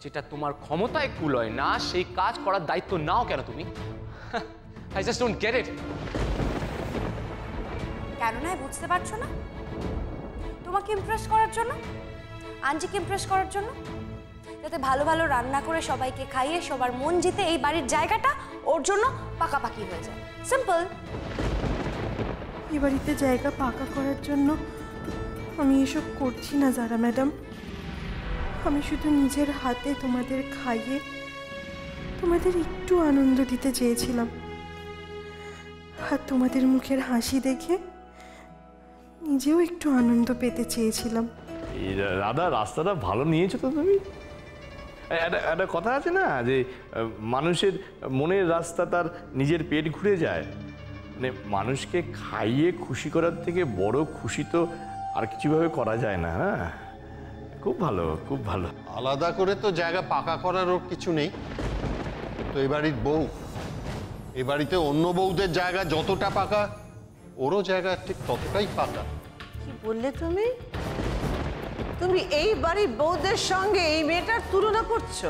যেটা তোমার ক্ষমতায় কুলোয় না সেই কাজ করার দায়িত্ব নাও কেন তুমি? I just don't get it. কেন না বুঝতে পারছো না? তোমাকে ইমপ্রেস করার জন্য, আঞ্জিকে ইমপ্রেস করার জন্য, যাতে ভালো ভালো রান্না করে সবাইকে খাইয়ে সবার মন জিতে এই বাড়ির জায়গাটা ওর জন্য পাকাপাকি হয়ে যায়। সিম্পল। এই বাড়িতে জায়গা পাকা করার জন্য আমি এসব করছি না যারা ম্যাডাম। আমি শুধু নিজের হাতে তোমাদের খাইয়ে তোমাদের একটু আনন্দ দিতে চেয়েছিলাম, আর তোমাদের মুখের হাসি দেখে নিজেও একটু আনন্দ পেতে চেয়েছিলাম। এই রাধা, রাস্তাটা ভালো নিয়েছো তো তুমি। একটা কথা আছে না যে মানুষের মনের রাস্তা তার নিজের পেট ঘুরে যায়। মানে মানুষকে খাইয়ে খুশি করার থেকে বড় খুশি তো আর কিছুভাবে করা যায় না। হ্যাঁ, খুব ভালো, খুব ভালো। আলাদা করে তো জায়গা পাকা করার ওর কিছু নেই তো। এই বাড়ির বউ, এই বাড়িতে অন্য বউদের জায়গা যতটা পাকা ওরও জায়গা ঠিক ততটাই পাকা। কি বললে তুমি? তুমি এই বাড়ির বউদের সঙ্গে এই মেয়েটার তুলনা করছো?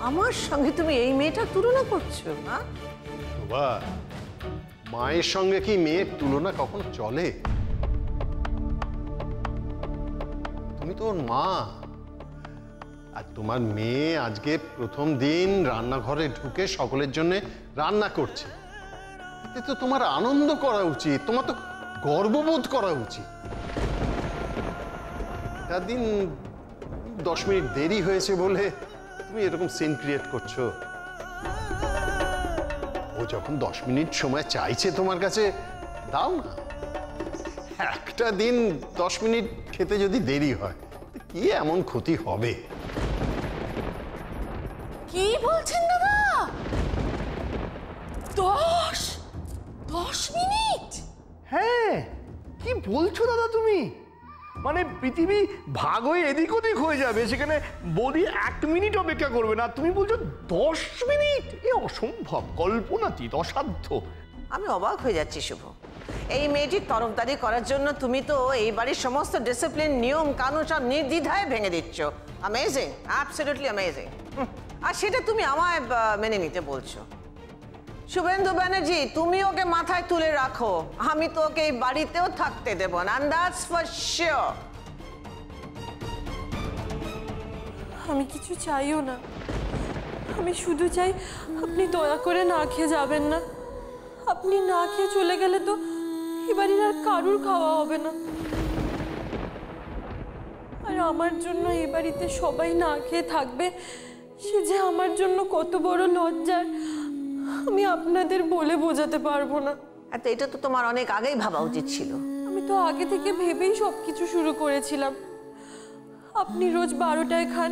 আমার সঙ্গে তুমি এই মেয়েটার তুলনা করছো? হ্যাঁ বাবা, মায়ের সঙ্গে কি মেয়ের তুলনা কখনো চলে? তুমি তো ওর মা। আর তোমার মেয়ে আজকে প্রথম দিন রান্নাঘরে ঢুকে সকলের জন্য রান্না করছে। এতে তো তোমার আনন্দ করা উচিত, তোমার তো গর্ববোধ করা উচিত। এটা দিন 10 মিনিট দেরি হয়েছে বলে তুমি এরকম সিন ক্রিয়েট করছো। ও যখন 10 মিনিট সময় চাইছে তোমার কাছে, দাও না। একটা দিন 10 মিনিট খেতে যদি দেরি হয় কি এমন ক্ষতি হবে? কি বলছেন দাদা? 10 মিনিট? হ্যাঁ, কি বলছো দাদা তুমি? মানে পৃথিবী ভাগ হয়ে এদিক ওদিক হয়ে যাবে, সেখানে বৌদি 1 মিনিট অপেক্ষা করবে না, তুমি বলছো 10 মিনিট? এ অসম্ভব, কল্পনাতীত, অসাধ্য। আমি অবাক হয়ে যাচ্ছি শুভ। এই মেয়েটির তরফদারি করার জন্য তুমি তো এই বাড়ির সমস্ত ডিসিপ্লিন, নিয়ম কানুন সব নির্দ্বিধায় ভেঙে দিচ্ছ। Amazing, absolutely amazing. আর সেটা তুমি আমায় মেনে নিতে বলছো? শুভেন্দু ব্যানার্জি, তুমি ওকে মাথায় তুলে রাখো, আমি তো ওকে এই বাড়িতেও থাকতে দেব না, and that's for sure। আমি কিছু চাইও না, আমি শুধু চাই আপনি দয়া করে না খেয়ে যাবেন না। আপনি না খেয়ে চলে গেলে তো এই বাড়ির আর কারুর খাওয়া হবে না। আর আমার জন্য এই বাড়িতে সবাই না খেয়ে থাকবে, সে যে আমার জন্য কত বড় লজ্জার আমি আপনাদের বলে বোঝাতে পারবো না। তো এটা তো তোমার অনেক আগেই ভাবা উচিত ছিল। আমি তো আগে থেকে ভেবেই সবকিছু শুরু করেছিলাম। আপনি রোজ 12টায় খান,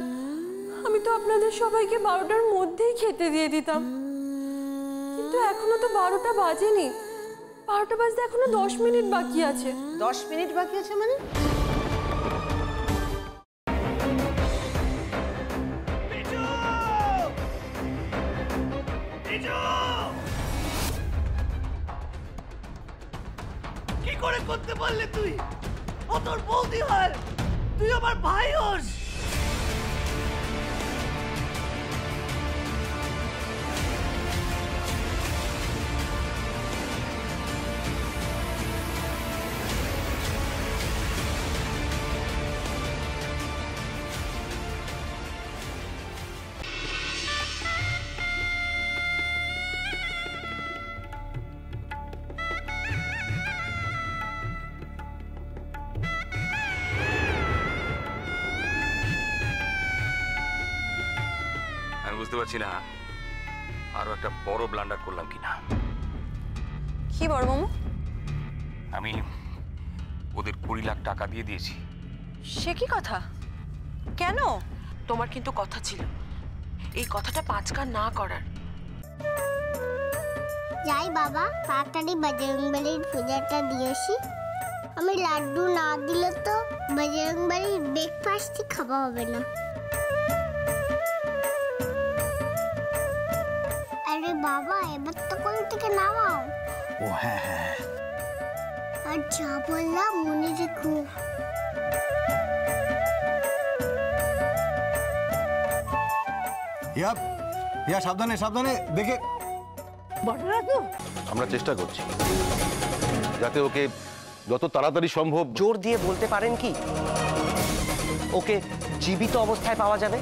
আমি তো আপনাদের সবাইকে 12টার মধ্যেই খেতে দিয়ে দিতাম। কিন্তু এখনো তো 12টা বাজেনি, 12টা বাজতে এখনো 10 মিনিট বাকি আছে। 10 মিনিট বাকি আছে মানে? কি করে করতে পারলে তুই? ও তোর বৌদি হয়, তুই আমার ভাই হোস। বুঝতে পারছি না আরো একটা বড় ব্লান্ডার করলাম কিনা। কি বড় মামু? আমি ওদের 20 লাখ টাকা দিয়ে দিয়েছি। সে কি কথা? কেন? তোমার কিন্তু কথা ছিল এই কথাটা 5 কান না করার। যাই বাবা, তাড়াতাড়ি বজরংবলীর পূজাটা দিয়েছি। আমি লাড্ডু না দিলে তো বজরংবলীর ব্রেকফাস্টই খাওয়া হবে না। আরে বাবা, এবার তো কোল থেকে নামাও। ও হ্যাঁ হ্যাঁ, আর যা বললাম মনে রেখো। ইয়া ইয়া সাবধানে সাবধানে দেখে। আমরা চেষ্টা করছি যাতে ওকে যত তাড়াতাড়ি সম্ভব। জোর দিয়ে বলতে পারেন কি ওকে জীবিত অবস্থায় পাওয়া যাবে?